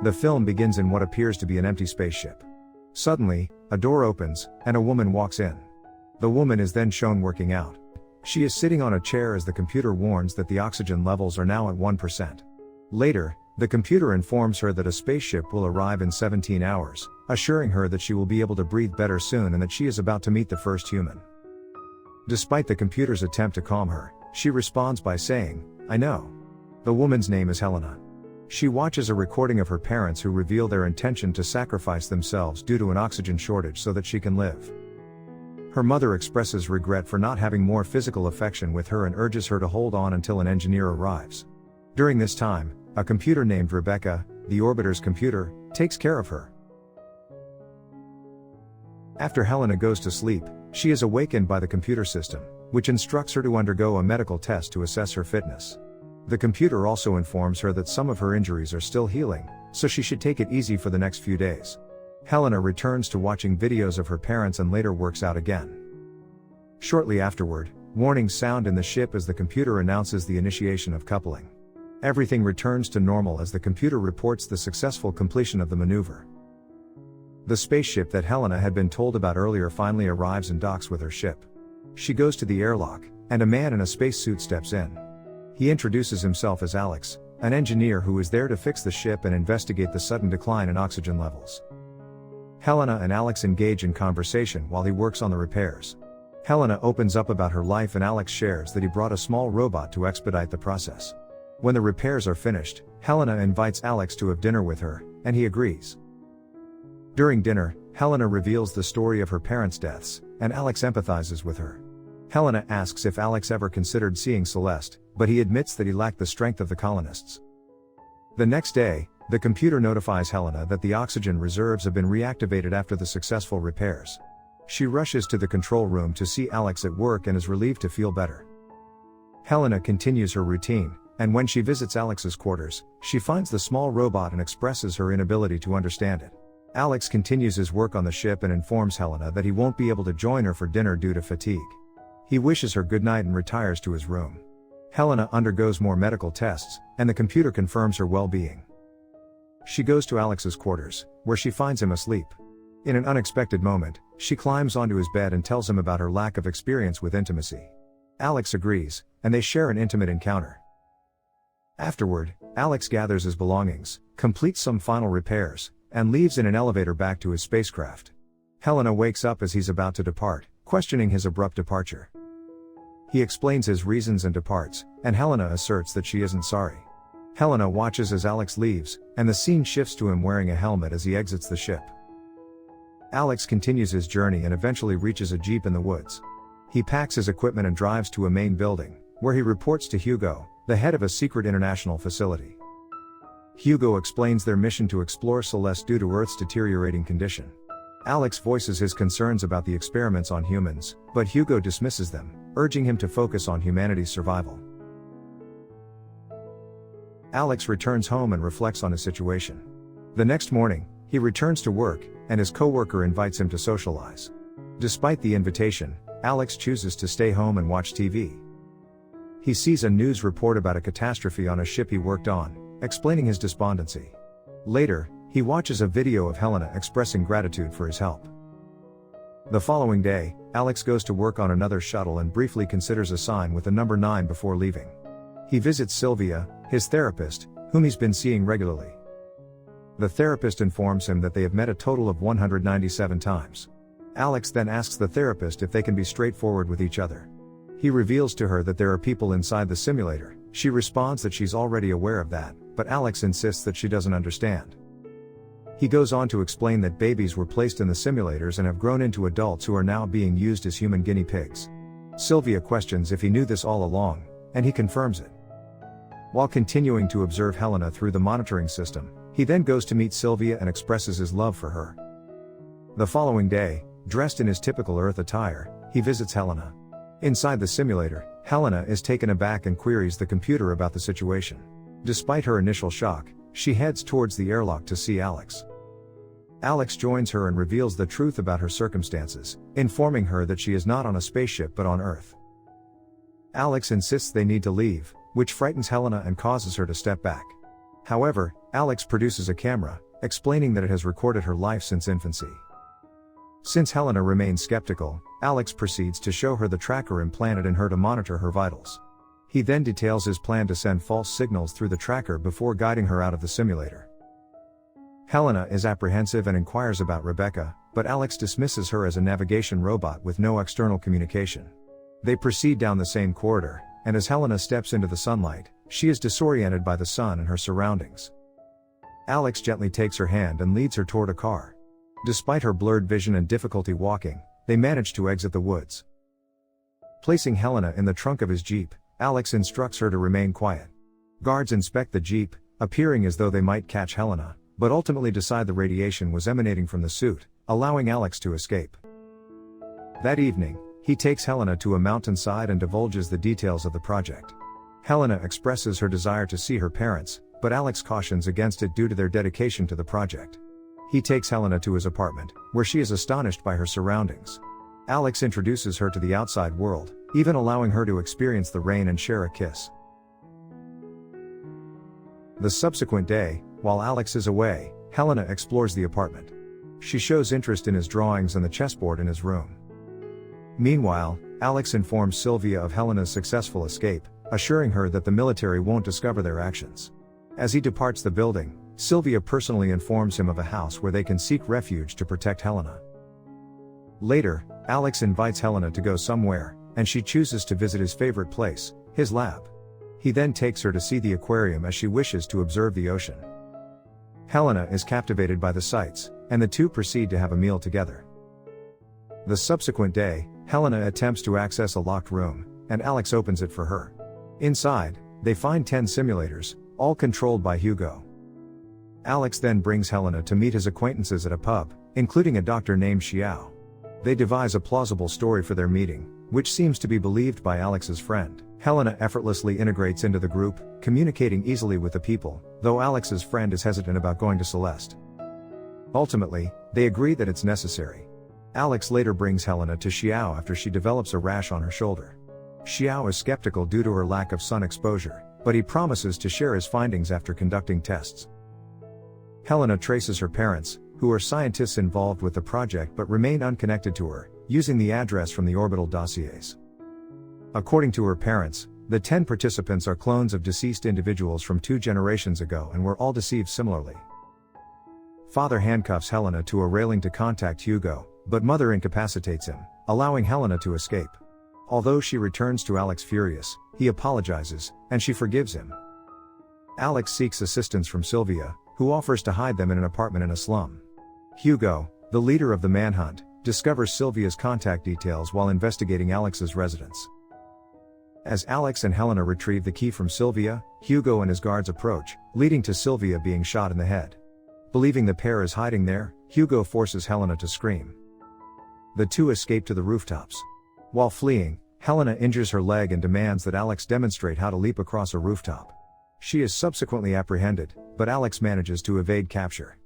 The film begins in what appears to be an empty spaceship. Suddenly, a door opens, and a woman walks in. The woman is then shown working out. She is sitting on a chair as the computer warns that the oxygen levels are now at 1%. Later, the computer informs her that a spaceship will arrive in 17 hours, assuring her that she will be able to breathe better soon and that she is about to meet the first human. Despite the computer's attempt to calm her, she responds by saying, "I know." The woman's name is Helena. She watches a recording of her parents who reveal their intention to sacrifice themselves due to an oxygen shortage so that she can live. Her mother expresses regret for not having more physical affection with her and urges her to hold on until an engineer arrives. During this time, a computer named Rebecca, the orbiter's computer, takes care of her. After Helena goes to sleep, she is awakened by the computer system, which instructs her to undergo a medical test to assess her fitness. The computer also informs her that some of her injuries are still healing, so she should take it easy for the next few days. Helena returns to watching videos of her parents and later works out again. Shortly afterward, warnings sound in the ship as the computer announces the initiation of coupling. Everything returns to normal as the computer reports the successful completion of the maneuver. The spaceship that Helena had been told about earlier finally arrives and docks with her ship. She goes to the airlock, and a man in a spacesuit steps in. He introduces himself as Álex, an engineer who is there to fix the ship and investigate the sudden decline in oxygen levels. Helena and Álex engage in conversation while he works on the repairs. Helena opens up about her life and Álex shares that he brought a small robot to expedite the process. When the repairs are finished, Helena invites Álex to have dinner with her, and he agrees. During dinner, Helena reveals the story of her parents' deaths, and Álex empathizes with her. Helena asks if Álex ever considered seeing Celeste, but he admits that he lacked the strength of the colonists. The next day, the computer notifies Helena that the oxygen reserves have been reactivated after the successful repairs. She rushes to the control room to see Álex at work and is relieved to feel better. Helena continues her routine, and when she visits Álex's quarters, she finds the small robot and expresses her inability to understand it. Álex continues his work on the ship and informs Helena that he won't be able to join her for dinner due to fatigue. He wishes her good night and retires to his room. Helena undergoes more medical tests, and the computer confirms her well-being. She goes to Álex's quarters, where she finds him asleep. In an unexpected moment, she climbs onto his bed and tells him about her lack of experience with intimacy. Álex agrees, and they share an intimate encounter. Afterward, Álex gathers his belongings, completes some final repairs, and leaves in an elevator back to his spacecraft. Helena wakes up as he's about to depart, questioning his abrupt departure. He explains his reasons and departs, and Helena asserts that she isn't sorry. Helena watches as Álex leaves, and the scene shifts to him wearing a helmet as he exits the ship. Álex continues his journey and eventually reaches a jeep in the woods. He packs his equipment and drives to a main building, where he reports to Hugo, the head of a secret international facility. Hugo explains their mission to explore Celeste due to Earth's deteriorating condition. Álex voices his concerns about the experiments on humans, but Hugo dismisses them, urging him to focus on humanity's survival. Álex returns home and reflects on his situation. The next morning, he returns to work, and his coworker invites him to socialize. Despite the invitation, Álex chooses to stay home and watch TV. He sees a news report about a catastrophe on a ship he worked on, explaining his despondency. Later, he watches a video of Helena expressing gratitude for his help. The following day, Álex goes to work on another shuttle and briefly considers a sign with the number 9 before leaving. He visits Sylvia, his therapist, whom he's been seeing regularly. The therapist informs him that they have met a total of 197 times. Álex then asks the therapist if they can be straightforward with each other. He reveals to her that there are people inside the simulator. She responds that she's already aware of that, but Álex insists that she doesn't understand. He goes on to explain that babies were placed in the simulators and have grown into adults who are now being used as human guinea pigs. Sylvia questions if he knew this all along, and he confirms it. While continuing to observe Helena through the monitoring system, he then goes to meet Sylvia and expresses his love for her. The following day, dressed in his typical Earth attire, he visits Helena. Inside the simulator, Helena is taken aback and queries the computer about the situation. Despite her initial shock, she heads towards the airlock to see Álex. Álex joins her and reveals the truth about her circumstances, informing her that she is not on a spaceship but on Earth. Álex insists they need to leave, which frightens Helena and causes her to step back. However, Álex produces a camera, explaining that it has recorded her life since infancy. Since Helena remains skeptical, Álex proceeds to show her the tracker implanted in her to monitor her vitals. He then details his plan to send false signals through the tracker before guiding her out of the simulator. Helena is apprehensive and inquires about Rebecca, but Álex dismisses her as a navigation robot with no external communication. They proceed down the same corridor, and as Helena steps into the sunlight, she is disoriented by the sun and her surroundings. Álex gently takes her hand and leads her toward a car. Despite her blurred vision and difficulty walking, they manage to exit the woods. Placing Helena in the trunk of his Jeep, Álex instructs her to remain quiet. Guards inspect the Jeep, appearing as though they might catch Helena, but ultimately decide the radiation was emanating from the suit, allowing Álex to escape. That evening, he takes Helena to a mountainside and divulges the details of the project. Helena expresses her desire to see her parents, but Álex cautions against it due to their dedication to the project. He takes Helena to his apartment, where she is astonished by her surroundings. Álex introduces her to the outside world, even allowing her to experience the rain and share a kiss. The subsequent day, while Álex is away, Helena explores the apartment. She shows interest in his drawings and the chessboard in his room. Meanwhile, Álex informs Sylvia of Helena's successful escape, assuring her that the military won't discover their actions. As he departs the building, Sylvia personally informs him of a house where they can seek refuge to protect Helena. Later, Álex invites Helena to go somewhere, and she chooses to visit his favorite place, his lab. He then takes her to see the aquarium as she wishes to observe the ocean. Helena is captivated by the sights, and the two proceed to have a meal together. The subsequent day, Helena attempts to access a locked room, and Álex opens it for her. Inside, they find 10 simulators, all controlled by Hugo. Álex then brings Helena to meet his acquaintances at a pub, including a doctor named Xiao. They devise a plausible story for their meeting, which seems to be believed by Alex's friend. Helena effortlessly integrates into the group, communicating easily with the people, though Alex's friend is hesitant about going to Celeste. Ultimately, they agree that it's necessary. Álex later brings Helena to Xiao after she develops a rash on her shoulder. Xiao is skeptical due to her lack of sun exposure, but he promises to share his findings after conducting tests. Helena traces her parents, who are scientists involved with the project but remain unconnected to her, using the address from the orbital dossiers. According to her parents, the 10 participants are clones of deceased individuals from 2 generations ago and were all deceived similarly. Father handcuffs Helena to a railing to contact Hugo, but mother incapacitates him, allowing Helena to escape. Although she returns to Álex furious, he apologizes, and she forgives him. Álex seeks assistance from Sylvia, who offers to hide them in an apartment in a slum. Hugo, the leader of the manhunt, discovers Sylvia's contact details while investigating Alex's residence. As Álex and Helena retrieve the key from Sylvia, Hugo and his guards approach, leading to Sylvia being shot in the head. Believing the pair is hiding there, Hugo forces Helena to scream. The two escape to the rooftops. While fleeing, Helena injures her leg and demands that Álex demonstrate how to leap across a rooftop. She is subsequently apprehended, but Álex manages to evade capture.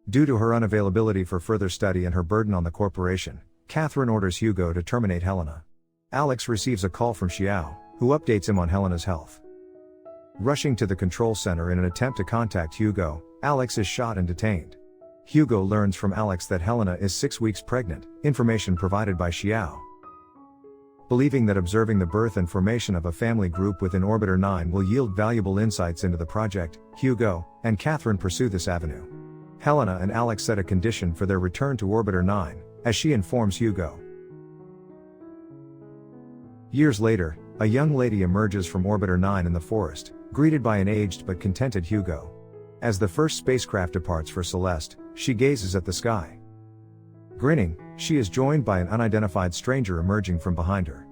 Due to her unavailability for further study and her burden on the corporation, Catherine orders Hugo to terminate Helena. Álex receives a call from Xiao, who updates him on Helena's health. Rushing to the control center in an attempt to contact Hugo, Álex is shot and detained. Hugo learns from Álex that Helena is 6 weeks pregnant, information provided by Xiao. Believing that observing the birth and formation of a family group within Orbiter 9 will yield valuable insights into the project, Hugo and Catherine pursue this avenue. Helena and Álex set a condition for their return to Orbiter 9, as she informs Hugo. Years later, a young lady emerges from Orbiter 9 in the forest, greeted by an aged but contented Hugo. As the first spacecraft departs for Celeste, she gazes at the sky. Grinning, she is joined by an unidentified stranger emerging from behind her.